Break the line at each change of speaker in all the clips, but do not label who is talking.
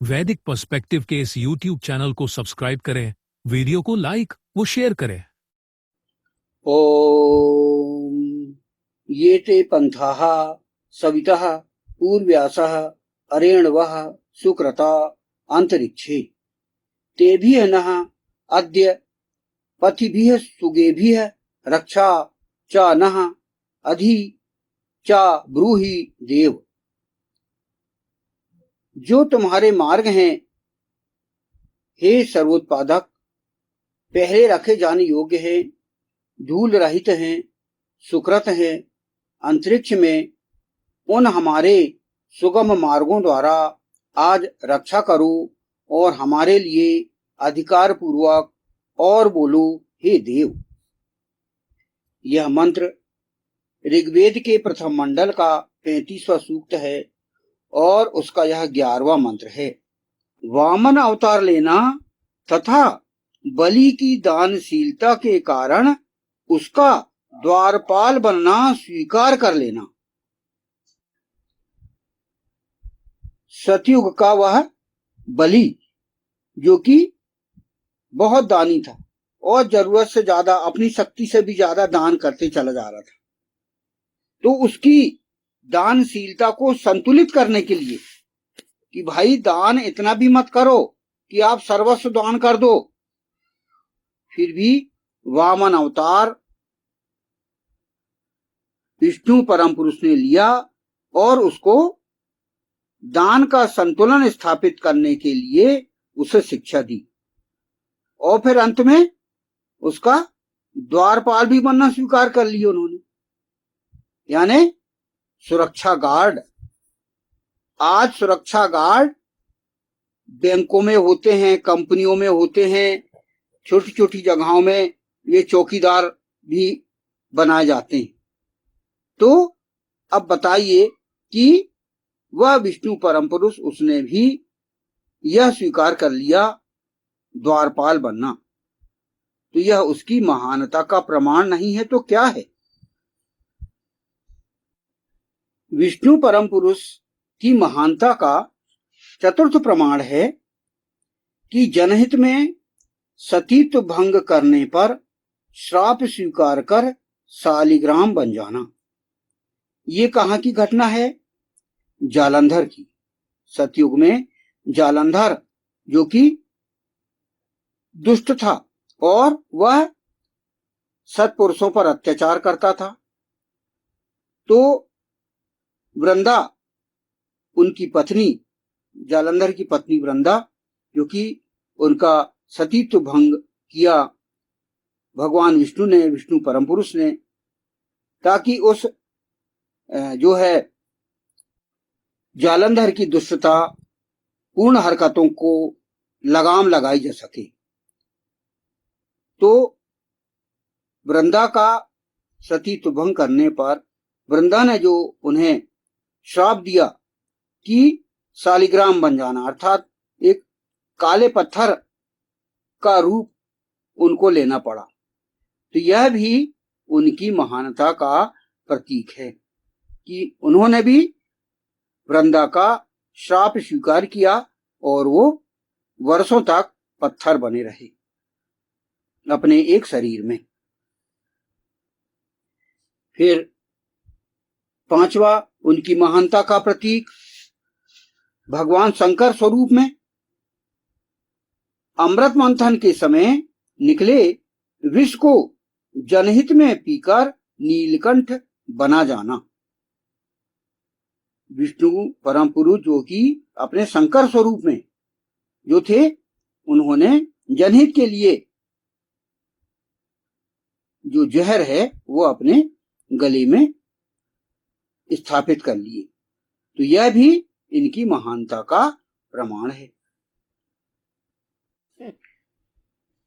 वैदिक पर्सपेक्टिव के इस YouTube चैनल को सब्सक्राइब करें, वीडियो को लाइक व शेयर करें।
ओम ये ते पंथाः सवितः पूर्व्यासः अरेणवः सुक्रता अंतरिक्षे तेभिः नः अद्य पथिभिः सुगेभिः रक्षा च नः अधि च ब्रूहि देव। जो तुम्हारे मार्ग हैं, हे सर्वोत्पादक, पहले रखे जाने योग्य हैं, धूल रहित हैं, सुकृत हैं, अंतरिक्ष में उन हमारे सुगम मार्गों द्वारा आज रक्षा करो और हमारे लिए अधिकार पूर्वक और बोलो हे देव। यह मंत्र ऋग्वेद के प्रथम मंडल का 35वां सूक्त है और उसका यह 11वां मंत्र है। वामन अवतार लेना तथा बलि की दानशीलता के कारण उसका द्वारपाल बनना स्वीकार कर लेना। सतयुग का वह बलि जो कि बहुत दानी था और जरूरत से ज्यादा, अपनी शक्ति से भी ज्यादा दान करते चला जा रहा था, तो उसकी दानशीलता को संतुलित करने के लिए कि भाई दान इतना भी मत करो कि आप सर्वस्व दान कर दो, फिर भी वामन अवतार विष्णु परम पुरुष ने लिया और उसको दान का संतुलन स्थापित करने के लिए उसे शिक्षा दी और फिर अंत में उसका द्वारपाल भी बनना स्वीकार कर लिया उन्होंने, यानी सुरक्षा गार्ड। आज सुरक्षा गार्ड बैंकों में होते हैं, कंपनियों में होते हैं, छोटी छोटी जगहों में ये चौकीदार भी बनाए जाते हैं। तो अब बताइए कि वह विष्णु परम पुरुष, उसने भी यह स्वीकार कर लिया द्वारपाल बनना, तो यह उसकी महानता का प्रमाण नहीं है तो क्या है? विष्णु परम पुरुष की महानता का चतुर्थ प्रमाण है कि जनहित में सतीत्व भंग करने पर श्राप स्वीकार कर शालिग्राम बन जाना। ये कहाँ की घटना है? जालंधर की। सतयुग में जालंधर जो कि दुष्ट था और वह सत्पुरुषों पर अत्याचार करता था, तो वृंदा, उनकी पत्नी, जालंधर की पत्नी वृंदा, जो कि उनका सतीत्व भंग किया भगवान विष्णु ने, विष्णु परम पुरुष ने, ताकि उस जो है जालंधर की दुष्टता पूर्ण हरकतों को लगाम लगाई जा सके। तो वृंदा का सतीत्व भंग करने पर वृंदा ने जो उन्हें श्राप दिया कि शालिग्राम बन जाना, अर्थात एक काले पत्थर का रूप उनको लेना पड़ा, तो यह भी उनकी महानता का प्रतीक है कि उन्होंने भी वृंदा का श्राप स्वीकार किया और वो वर्षों तक पत्थर बने रहे अपने एक शरीर में। फिर पांचवा उनकी महानता का प्रतीक भगवान शंकर स्वरूप में अमृत मंथन के समय निकले विष को जनहित में पीकर नीलकंठ बना जाना। विष्णु परम पुरुष जो कि अपने शंकर स्वरूप में जो थे, उन्होंने जनहित के लिए जो जहर है वो अपने गले में स्थापित कर लिए, तो यह भी इनकी महानता का प्रमाण है।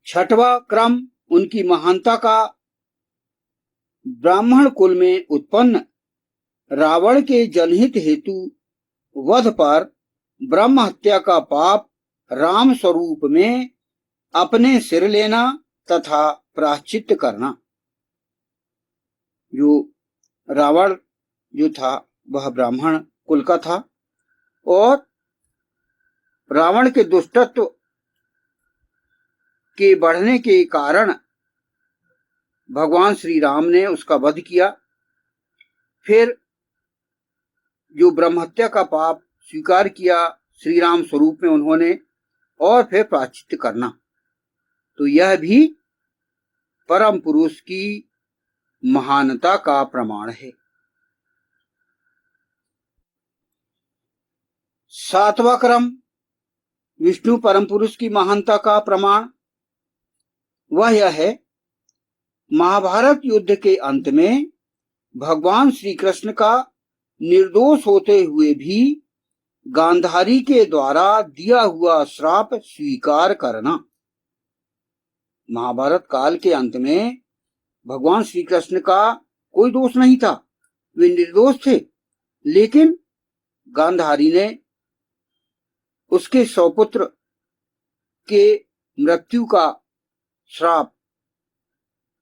छठवां क्रम उनकी महानता का ब्राह्मण कुल में उत्पन्न रावण के जनहित हेतु वध पर ब्रह्म हत्या का पाप राम स्वरूप में अपने सिर लेना तथा प्रायश्चित करना। जो रावण जो था वह ब्राह्मण कुल का था और रावण के दुष्टत्व के बढ़ने के कारण भगवान श्री राम ने उसका वध किया। फिर जो ब्रह्महत्या का पाप स्वीकार किया श्री राम स्वरूप में उन्होंने, और फिर प्रायश्चित करना, तो यह भी परम पुरुष की महानता का प्रमाण है। 7वां क्रम विष्णु परम पुरुष की महानता का प्रमाण वह यह है, महाभारत युद्ध के अंत में भगवान श्री कृष्ण का निर्दोष होते हुए भी गांधारी के द्वारा दिया हुआ श्राप स्वीकार करना। महाभारत काल के अंत में भगवान श्री कृष्ण का कोई दोष नहीं था, वे निर्दोष थे, लेकिन गांधारी ने उसके सौपुत्र के मृत्यु का श्राप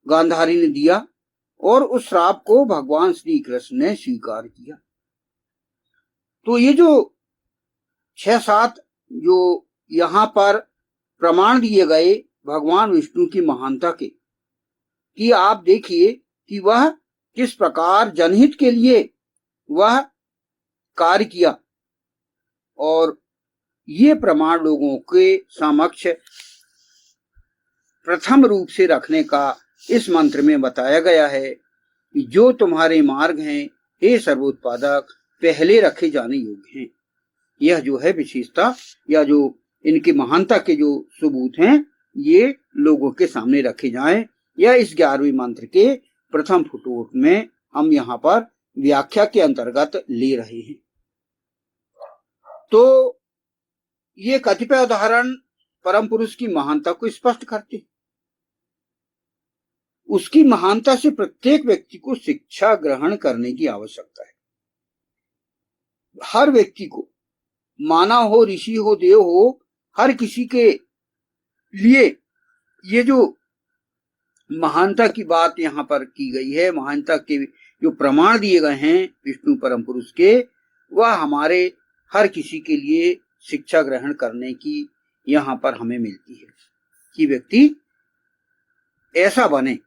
गांधारी ने दिया और उस श्राप को भगवान श्री कृष्ण ने स्वीकार किया। तो ये जो 6-7 जो यहाँ पर प्रमाण दिए गए भगवान विष्णु की महानता के, कि आप देखिए कि वह किस प्रकार जनहित के लिए वह कार्य किया, और ये प्रमाण लोगों के समक्ष प्रथम रूप से रखने का इस मंत्र में बताया गया है कि जो तुम्हारे मार्ग हैं हे सर्वोत्पादक पहले रखे जाने योग्य हैं। यह जो है विशेषता या जो इनकी महानता के जो सबूत हैं ये लोगों के सामने रखे जाएं। यह इस 11वें मंत्र के प्रथम फुटनोट में हम यहाँ पर व्याख्या के अंतर्गत ले रहे हैं। तो ये कतिपय उदाहरण परम पुरुष की महानता को स्पष्ट करते हैं। उसकी महानता से प्रत्येक व्यक्ति को शिक्षा ग्रहण करने की आवश्यकता है। हर व्यक्ति को, मानव हो, ऋषि हो, देव हो, हर किसी के लिए ये जो महानता की बात यहाँ पर की गई है, महानता के जो प्रमाण दिए गए हैं विष्णु परम पुरुष के, वह हमारे हर किसी के लिए शिक्षा ग्रहण करने की यहाँ पर हमें मिलती है कि व्यक्ति ऐसा बने।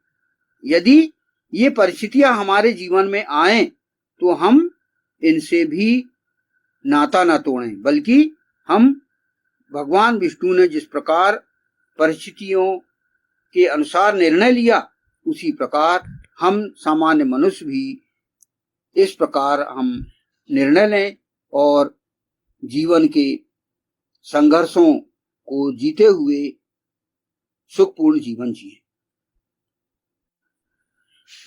यदि ये परिस्थितियां हमारे जीवन में आए तो हम इनसे भी नाता न तोड़ें, बल्कि हम भगवान विष्णु ने जिस प्रकार परिस्थितियों के अनुसार निर्णय लिया, उसी प्रकार हम सामान्य मनुष्य भी इस प्रकार हम निर्णय लें और जीवन के संघर्षों को जीते हुए सुखपूर्ण जीवन जिए।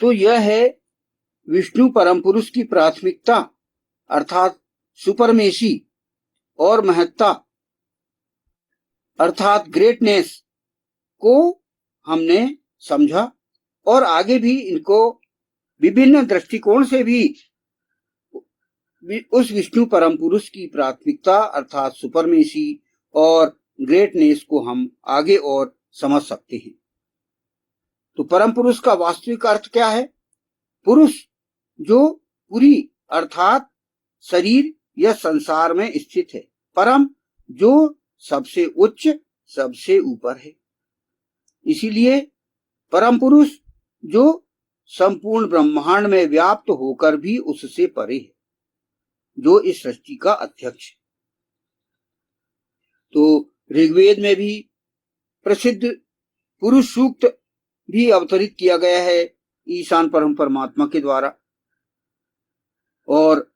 तो यह है विष्णु परम पुरुष की प्राथमिकता अर्थात सुपरमेसी और महत्ता अर्थात ग्रेटनेस को हमने समझा, और आगे भी इनको विभिन्न दृष्टिकोण से भी उस विष्णु परम पुरुष की प्राथमिकता अर्थात सुपरमेसी और ग्रेटनेस को हम आगे और समझ सकते हैं। तो परम पुरुष का वास्तविक अर्थ क्या है? पुरुष जो पूरी अर्थात शरीर या संसार में स्थित है, परम जो सबसे उच्च सबसे ऊपर है। इसीलिए परम पुरुष जो संपूर्ण ब्रह्मांड में व्याप्त होकर भी उससे परे है, जो इस सृष्टि का अध्यक्ष है। तो ऋग्वेद में भी प्रसिद्ध पुरुष सूक्त भी अवतरित किया गया है ईशान परम परमात्मा के द्वारा, और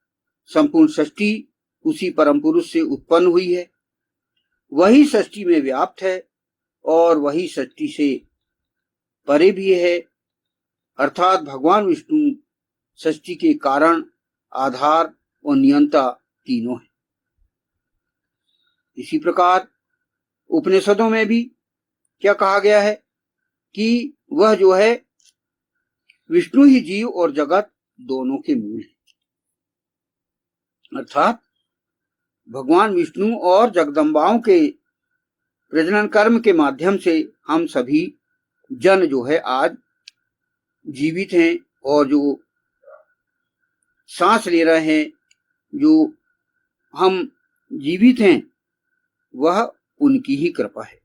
संपूर्ण सृष्टि उसी परम पुरुष से उत्पन्न हुई है, वही सृष्टि में व्याप्त है और वही सृष्टि से परे भी है, अर्थात भगवान विष्णु सृष्टि के कारण, आधार और नियंता तीनों है। इसी प्रकार उपनिषदों में भी क्या कहा गया है कि वह जो है विष्णु ही जीव और जगत दोनों के मूल है, अर्थात भगवान विष्णु और जगदम्बाओं के प्रजनन कर्म के माध्यम से हम सभी जन जो है आज जीवित हैं, और जो सांस ले रहे हैं, जो हम जीवित हैं, वह उनकी ही कृपा है।